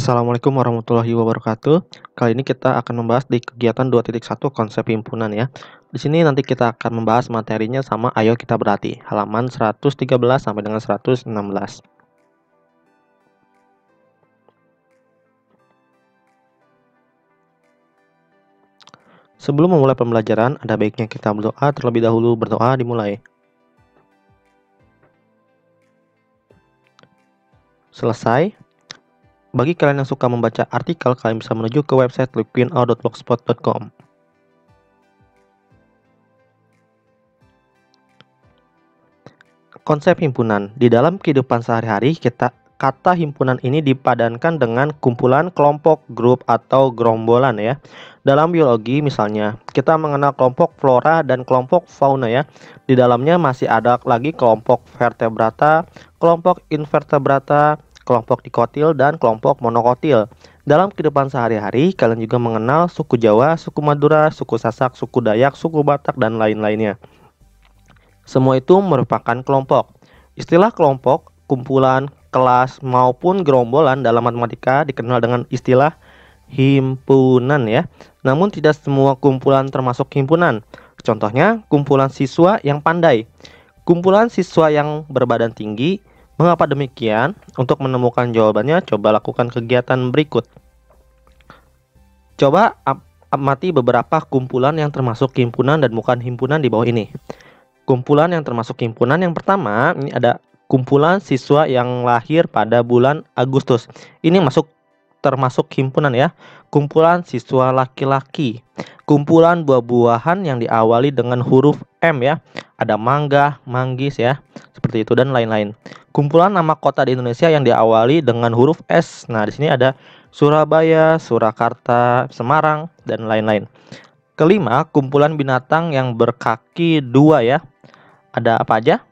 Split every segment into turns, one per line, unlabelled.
Assalamualaikum warahmatullahi wabarakatuh. Kali ini kita akan membahas di kegiatan 2.1 konsep himpunan ya. Di sini nanti kita akan membahas materinya sama Ayo Kita Berlatih, halaman 113 sampai dengan 116. Sebelum memulai pembelajaran, ada baiknya kita berdoa terlebih dahulu. Berdoa dimulai. Selesai. Bagi kalian yang suka membaca artikel, kalian bisa menuju ke website luquino.blogspot.com. Konsep himpunan. Di dalam kehidupan sehari-hari, kata himpunan ini dipadankan dengan kumpulan, kelompok, grup, atau gerombolan ya. Dalam biologi misalnya, kita mengenal kelompok flora dan kelompok fauna ya. Di dalamnya masih ada lagi kelompok vertebrata, kelompok invertebrata, kelompok dikotil, dan kelompok monokotil. Dalam kehidupan sehari-hari, kalian juga mengenal suku Jawa, suku Madura, suku Sasak, suku Dayak, suku Batak, dan lain-lainnya. Semua itu merupakan kelompok. Istilah kelompok, kumpulan, kelas, maupun gerombolan dalam matematika dikenal dengan istilah himpunan ya. Namun tidak semua kumpulan termasuk himpunan. Contohnya, kumpulan siswa yang pandai. Kumpulan siswa yang berbadan tinggi. Mengapa demikian? Untuk menemukan jawabannya, coba lakukan kegiatan berikut. Coba amati beberapa kumpulan yang termasuk himpunan dan bukan himpunan di bawah ini. Kumpulan yang termasuk himpunan yang pertama, ini ada kumpulan siswa yang lahir pada bulan Agustus. Ini termasuk himpunan ya. Kumpulan siswa laki-laki. Kumpulan buah-buahan yang diawali dengan huruf M ya. Ada mangga, manggis ya. Seperti itu dan lain-lain. Kumpulan nama kota di Indonesia yang diawali dengan huruf S. Nah, di sini ada Surabaya, Surakarta, Semarang, dan lain-lain. Kelima, kumpulan binatang yang berkaki dua ya. Ada apa aja?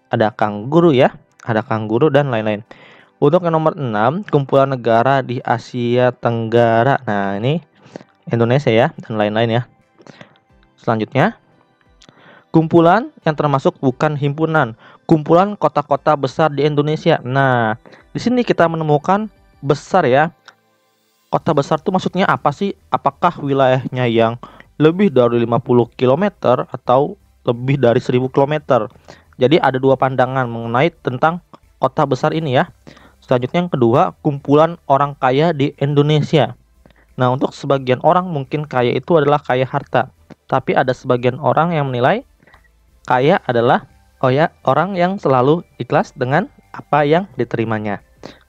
Ada kanguru ya, ada kanguru dan lain-lain. Untuk yang nomor 6, kumpulan negara di Asia Tenggara. Nah, ini Indonesia ya, dan lain-lain ya. Selanjutnya, kumpulan yang termasuk bukan himpunan, kumpulan kota-kota besar di Indonesia. Nah, di sini kita menemukan besar ya. Kota besar itu maksudnya apa sih? Apakah wilayahnya yang lebih dari 50 km atau lebih dari 1000 km? Jadi ada dua pandangan mengenai tentang kota besar ini ya. Selanjutnya yang kedua, kumpulan orang kaya di Indonesia. Nah, untuk sebagian orang mungkin kaya itu adalah kaya harta. Tapi ada sebagian orang yang menilai kaya adalah orang yang selalu ikhlas dengan apa yang diterimanya.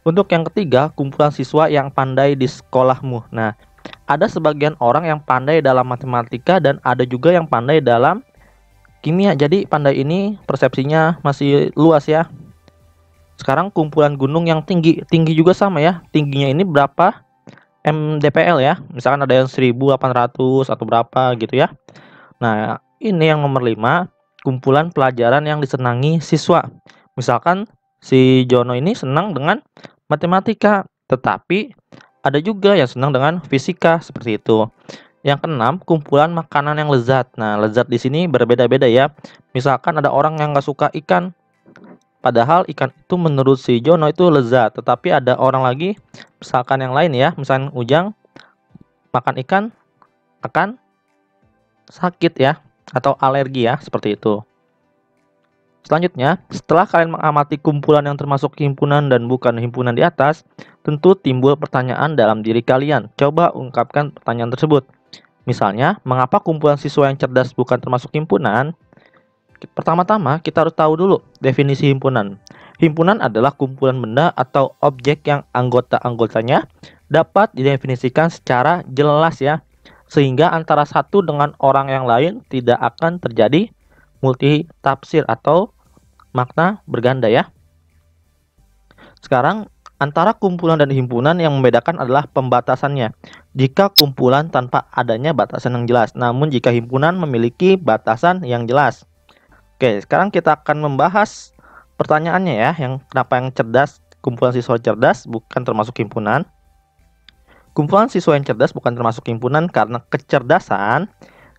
Untuk yang ketiga, kumpulan siswa yang pandai di sekolahmu. Nah, ada sebagian orang yang pandai dalam matematika dan ada juga yang pandai dalam kimia. Jadi pandai ini persepsinya masih luas ya. Sekarang kumpulan gunung yang tinggi juga sama ya. Tingginya ini berapa mdpl ya. Misalkan ada yang 1800 atau berapa gitu ya. Nah, ini yang nomor 5, kumpulan pelajaran yang disenangi siswa. Misalkan si Jono ini senang dengan matematika, tetapi ada juga yang senang dengan fisika seperti itu. Yang keenam, kumpulan makanan yang lezat. Nah, lezat di sini berbeda-beda ya. Misalkan ada orang yang nggak suka ikan, padahal ikan itu menurut si Jono itu lezat. Tetapi ada orang lagi, misalkan yang lain ya, misalkan Ujang makan ikan akan sakit ya, atau alergi ya, seperti itu. Selanjutnya, setelah kalian mengamati kumpulan yang termasuk himpunan dan bukan himpunan di atas, tentu timbul pertanyaan dalam diri kalian. Coba ungkapkan pertanyaan tersebut. Misalnya, mengapa kumpulan siswa yang cerdas bukan termasuk himpunan? Pertama-tama, kita harus tahu dulu definisi himpunan. Himpunan adalah kumpulan benda atau objek yang anggota-anggotanya dapat didefinisikan secara jelas ya, sehingga antara satu dengan orang yang lain tidak akan terjadi multi tafsir atau makna berganda ya. Sekarang antara kumpulan dan himpunan yang membedakan adalah pembatasannya. Jika kumpulan tanpa adanya batasan yang jelas, namun jika himpunan memiliki batasan yang jelas. Oke, sekarang kita akan membahas pertanyaannya ya, yang kenapa yang cerdas, kumpulan siswa cerdas bukan termasuk himpunan. Kumpulan siswa yang cerdas bukan termasuk himpunan karena kecerdasan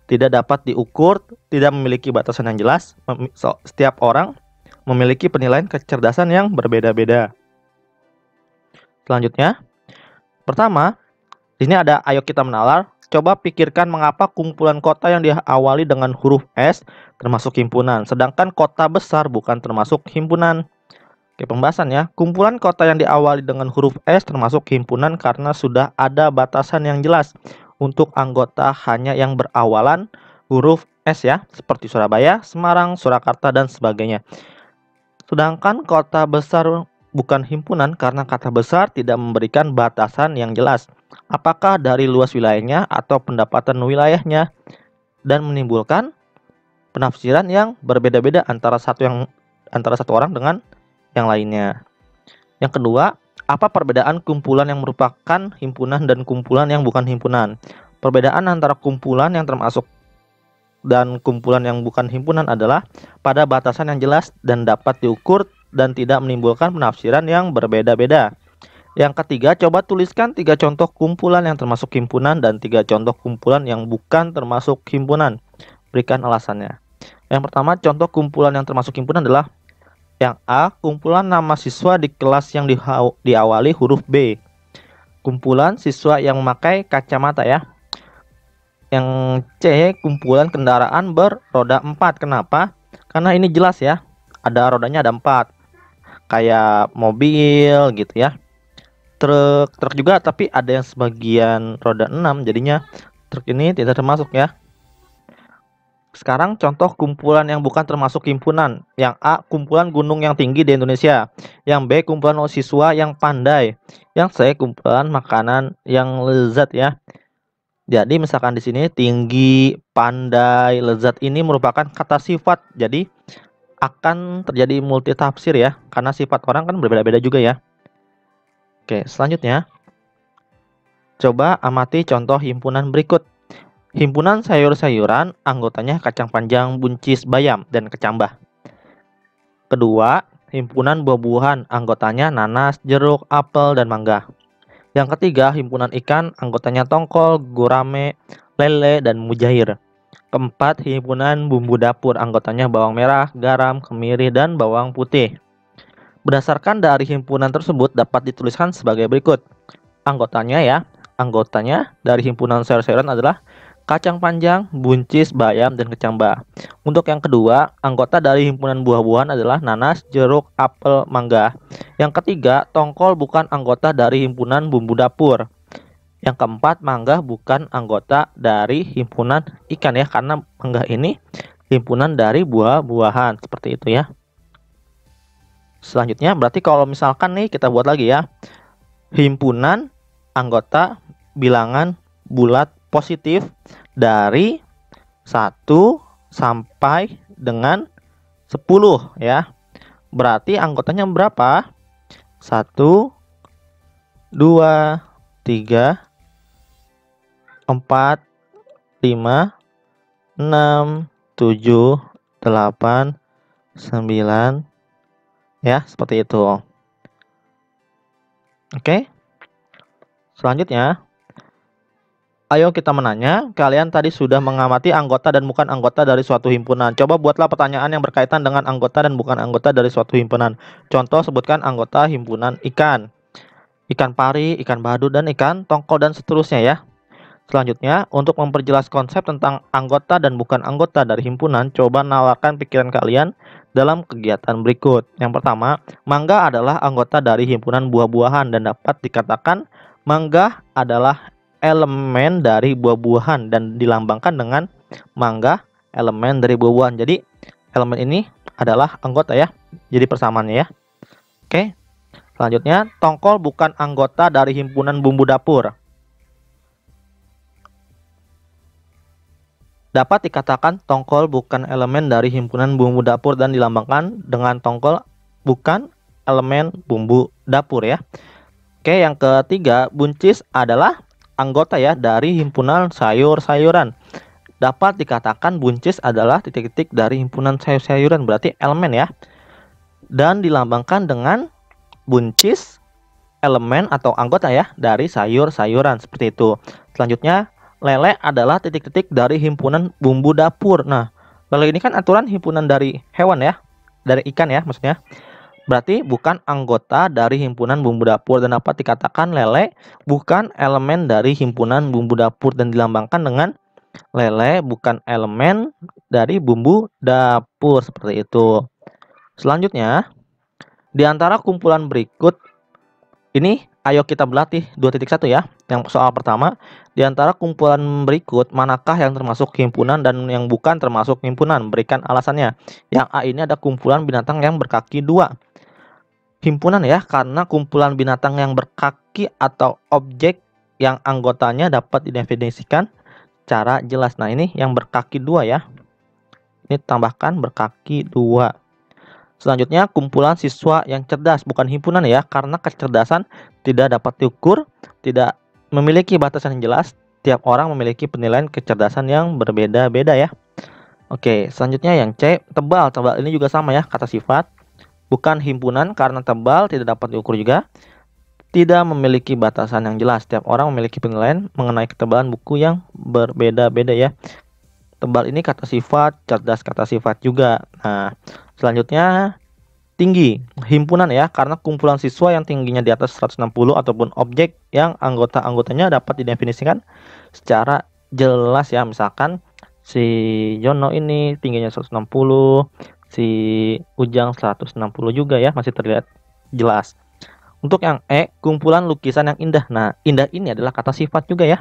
tidak dapat diukur, tidak memiliki batasan yang jelas. Setiap orang memiliki penilaian kecerdasan yang berbeda-beda. Selanjutnya, pertama, di sini ada ayo kita menalar. Coba pikirkan mengapa kumpulan kota yang diawali dengan huruf S termasuk himpunan, sedangkan kota besar bukan termasuk himpunan. Oke, pembahasannya, kumpulan kota yang diawali dengan huruf S termasuk himpunan karena sudah ada batasan yang jelas untuk anggota hanya yang berawalan huruf S ya, seperti Surabaya, Semarang, Surakarta, dan sebagainya. Sedangkan kota besar bukan himpunan karena kata besar tidak memberikan batasan yang jelas, apakah dari luas wilayahnya atau pendapatan wilayahnya, dan menimbulkan penafsiran yang berbeda-beda antara satu orang dengan yang lainnya. Yang kedua, apa perbedaan kumpulan yang merupakan himpunan dan kumpulan yang bukan himpunan? Perbedaan antara kumpulan yang termasuk dan kumpulan yang bukan himpunan adalah pada batasan yang jelas dan dapat diukur dan tidak menimbulkan penafsiran yang berbeda-beda. Yang ketiga, coba tuliskan 3 contoh kumpulan yang termasuk himpunan dan 3 contoh kumpulan yang bukan termasuk himpunan. Berikan alasannya. Yang pertama, contoh kumpulan yang termasuk himpunan adalah yang A, kumpulan nama siswa di kelas yang diawali huruf B. Kumpulan siswa yang memakai kacamata ya. Yang C, kumpulan kendaraan beroda 4. Kenapa? Karena ini jelas ya. Ada rodanya ada 4. Kayak mobil gitu ya. Truk juga, tapi ada yang sebagian roda 6, jadinya truk ini tidak termasuk ya. Sekarang contoh kumpulan yang bukan termasuk himpunan. Yang A, kumpulan gunung yang tinggi di Indonesia. Yang B, kumpulan siswa yang pandai. Yang C, kumpulan makanan yang lezat ya. Jadi misalkan di sini tinggi, pandai, lezat ini merupakan kata sifat. Jadi akan terjadi multitafsir ya, karena sifat orang kan berbeda-beda juga ya. Oke, selanjutnya coba amati contoh himpunan berikut. Himpunan sayur-sayuran, anggotanya kacang panjang, buncis, bayam, dan kecambah. Kedua, himpunan buah-buahan, anggotanya nanas, jeruk, apel, dan mangga. Yang ketiga, himpunan ikan, anggotanya tongkol, gurame, lele, dan mujair. Keempat, himpunan bumbu dapur, anggotanya bawang merah, garam, kemiri, dan bawang putih. Berdasarkan dari himpunan tersebut dapat dituliskan sebagai berikut. Anggotanya dari himpunan sayur-sayuran adalah kacang panjang, buncis, bayam, dan kecambah. Untuk yang kedua, anggota dari himpunan buah-buahan adalah nanas, jeruk, apel, mangga. Yang ketiga, tongkol bukan anggota dari himpunan bumbu dapur. Yang keempat, mangga bukan anggota dari himpunan ikan ya, karena mangga ini himpunan dari buah-buahan, seperti itu ya. Selanjutnya, berarti kalau misalkan nih kita buat lagi ya. Himpunan anggota bilangan bulat positif dari 1 sampai dengan 10 ya. Berarti anggotanya berapa? 1, 2, 3, 4, 5, 6, 7, 8, 9 ya, seperti itu. Oke. Selanjutnya, ayo kita menanya, kalian tadi sudah mengamati anggota dan bukan anggota dari suatu himpunan. Coba buatlah pertanyaan yang berkaitan dengan anggota dan bukan anggota dari suatu himpunan. Contoh, sebutkan anggota himpunan ikan. Ikan pari, ikan badut, dan ikan tongkol, dan seterusnya ya. Selanjutnya, untuk memperjelas konsep tentang anggota dan bukan anggota dari himpunan, coba nalarkan pikiran kalian dalam kegiatan berikut. Yang pertama, mangga adalah anggota dari himpunan buah-buahan dan dapat dikatakan mangga adalah elemen dari buah-buahan dan dilambangkan dengan mangga elemen dari buah-buahan. Jadi elemen ini adalah anggota ya. Jadi persamaannya ya. Oke. Selanjutnya, tongkol bukan anggota dari himpunan bumbu dapur. Dapat dikatakan tongkol bukan elemen dari himpunan bumbu dapur dan dilambangkan dengan tongkol bukan elemen bumbu dapur ya. Oke, yang ketiga, buncis adalah anggota ya dari himpunan sayur-sayuran. Dapat dikatakan buncis adalah titik-titik dari himpunan sayur-sayuran, berarti elemen ya. Dan dilambangkan dengan buncis elemen atau anggota ya dari sayur-sayuran, seperti itu. Selanjutnya, lele adalah titik-titik dari himpunan bumbu dapur. Nah, lele ini kan aturan himpunan dari hewan ya, dari ikan ya maksudnya. Berarti bukan anggota dari himpunan bumbu dapur dan dapat dikatakan lele bukan elemen dari himpunan bumbu dapur dan dilambangkan dengan lele bukan elemen dari bumbu dapur seperti itu. Selanjutnya, di antara kumpulan berikut ini ayo kita berlatih 2.1 ya. Yang soal pertama, di antara kumpulan berikut manakah yang termasuk himpunan dan yang bukan termasuk himpunan? Berikan alasannya. Yang A ini ada kumpulan binatang yang berkaki dua. Himpunan ya, karena kumpulan binatang yang berkaki atau objek yang anggotanya dapat didefinisikan secara jelas. Nah, ini yang berkaki dua ya. Ini tambahkan berkaki dua. Selanjutnya, kumpulan siswa yang cerdas, bukan himpunan ya, karena kecerdasan tidak dapat diukur, tidak memiliki batasan yang jelas. Tiap orang memiliki penilaian kecerdasan yang berbeda-beda ya. Oke, selanjutnya yang C, tebal. Tebal ini juga sama ya, kata sifat. Bukan himpunan karena tebal tidak dapat diukur juga. Tidak memiliki batasan yang jelas. Tiap orang memiliki penilaian mengenai ketebalan buku yang berbeda-beda ya. Tebal ini kata sifat, cerdas kata sifat juga. Nah, selanjutnya tinggi, himpunan ya, karena kumpulan siswa yang tingginya di atas 160 ataupun objek yang anggota-anggotanya dapat didefinisikan secara jelas ya. Misalkan si Jono ini tingginya 160, si Ujang 160 juga ya, masih terlihat jelas. Untuk yang E, kumpulan lukisan yang indah. Nah, indah ini adalah kata sifat juga ya.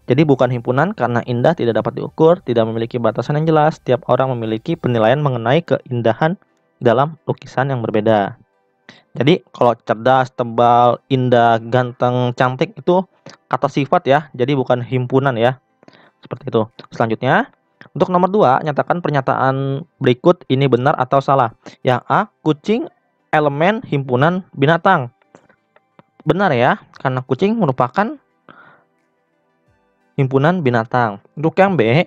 Jadi bukan himpunan karena indah tidak dapat diukur, tidak memiliki batasan yang jelas. Tiap orang memiliki penilaian mengenai keindahan dalam lukisan yang berbeda. Jadi kalau cerdas, tebal, indah, ganteng, cantik itu kata sifat ya. Jadi bukan himpunan ya. Seperti itu. Selanjutnya, untuk nomor 2, nyatakan pernyataan berikut ini benar atau salah. Yang A, kucing elemen himpunan binatang. Benar ya, karena kucing merupakan himpunan binatang. Untuk yang B,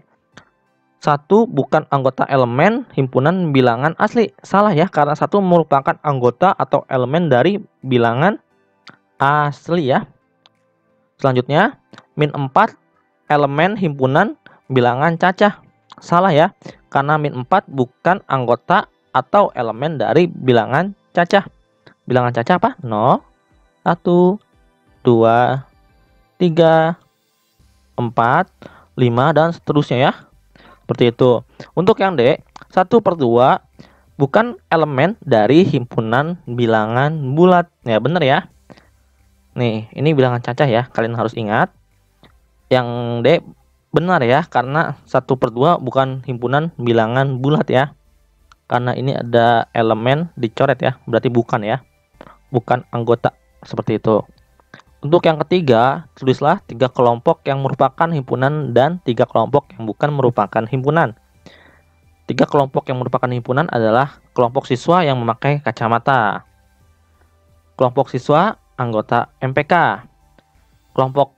1 bukan anggota elemen himpunan bilangan asli. Salah ya, karena 1 merupakan anggota atau elemen dari bilangan asli ya. Selanjutnya, min 4 elemen himpunan bilangan cacah. Salah ya, karena min 4 bukan anggota atau elemen dari bilangan cacah. Bilangan cacah apa? 0, 1, 2, 3, 4, 5, dan seterusnya ya. Seperti itu. Untuk yang D, 1/2 bukan elemen dari himpunan bilangan bulat. Ya, benar ya. Nih, ini bilangan cacah ya. Kalian harus ingat. Yang D benar ya, karena 1/2 bukan himpunan bilangan bulat ya. Karena ini ada elemen dicoret ya. Berarti bukan ya. Bukan anggota. Seperti itu. Untuk yang ketiga, tulislah 3 kelompok yang merupakan himpunan dan 3 kelompok yang bukan merupakan himpunan. 3 kelompok yang merupakan himpunan adalah kelompok siswa yang memakai kacamata, kelompok siswa anggota MPK, kelompok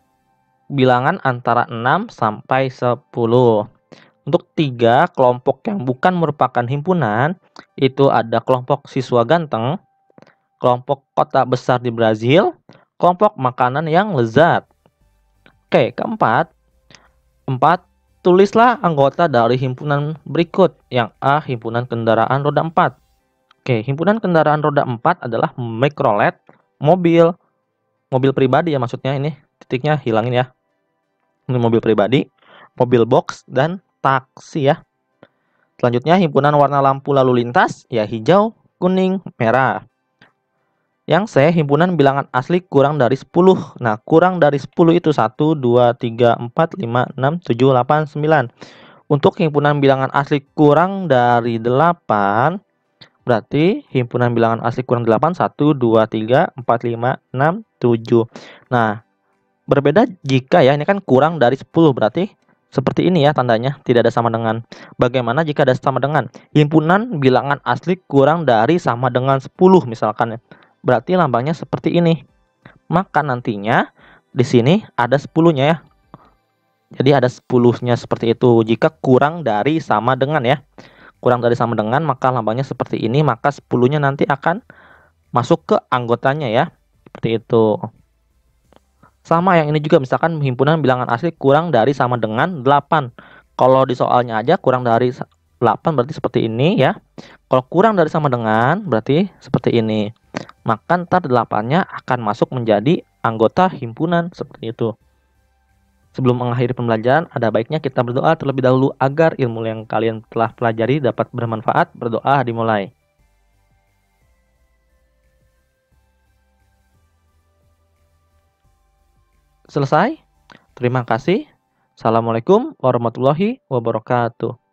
bilangan antara 6 sampai 10. Untuk 3 kelompok yang bukan merupakan himpunan, itu ada kelompok siswa ganteng, kelompok kota besar di Brazil, kelompok makanan yang lezat. Oke, keempat, 4. Tulislah anggota dari himpunan berikut. Yang A, himpunan kendaraan roda 4. Oke, himpunan kendaraan roda 4 adalah mikrolet, mobil pribadi ya maksudnya, ini titiknya hilangin ya. Ini mobil pribadi, mobil box, dan taksi ya. Selanjutnya himpunan warna lampu lalu lintas, ya hijau, kuning, merah. Yang C, himpunan bilangan asli kurang dari 10. Nah, kurang dari 10 itu 1, 2, 3, 4, 5, 6, 7, 8, 9. Untuk himpunan bilangan asli kurang dari 8, berarti himpunan bilangan asli kurang 8, 1, 2, 3, 4, 5, 6, 7. Nah, berbeda jika ya, ini kan kurang dari 10, berarti seperti ini ya tandanya, tidak ada sama dengan. Bagaimana jika ada sama dengan? Himpunan bilangan asli kurang dari sama dengan 10 misalkan ya. Berarti lambangnya seperti ini. Maka nantinya di sini ada 10-nya ya. Jadi ada 10-nya seperti itu. Jika kurang dari sama dengan ya. Kurang dari sama dengan maka lambangnya seperti ini. Maka 10-nya nanti akan masuk ke anggotanya ya. Seperti itu. Sama yang ini juga, misalkan himpunan bilangan asli kurang dari sama dengan 8. Kalau di soalnya aja kurang dari 8 berarti seperti ini ya. Kalau kurang dari sama dengan berarti seperti ini. Maka ntar 8-nya akan masuk menjadi anggota himpunan seperti itu. Sebelum mengakhiri pembelajaran, ada baiknya kita berdoa terlebih dahulu agar ilmu yang kalian telah pelajari dapat bermanfaat. Berdoa dimulai. Selesai? Terima kasih. Assalamualaikum warahmatullahi wabarakatuh.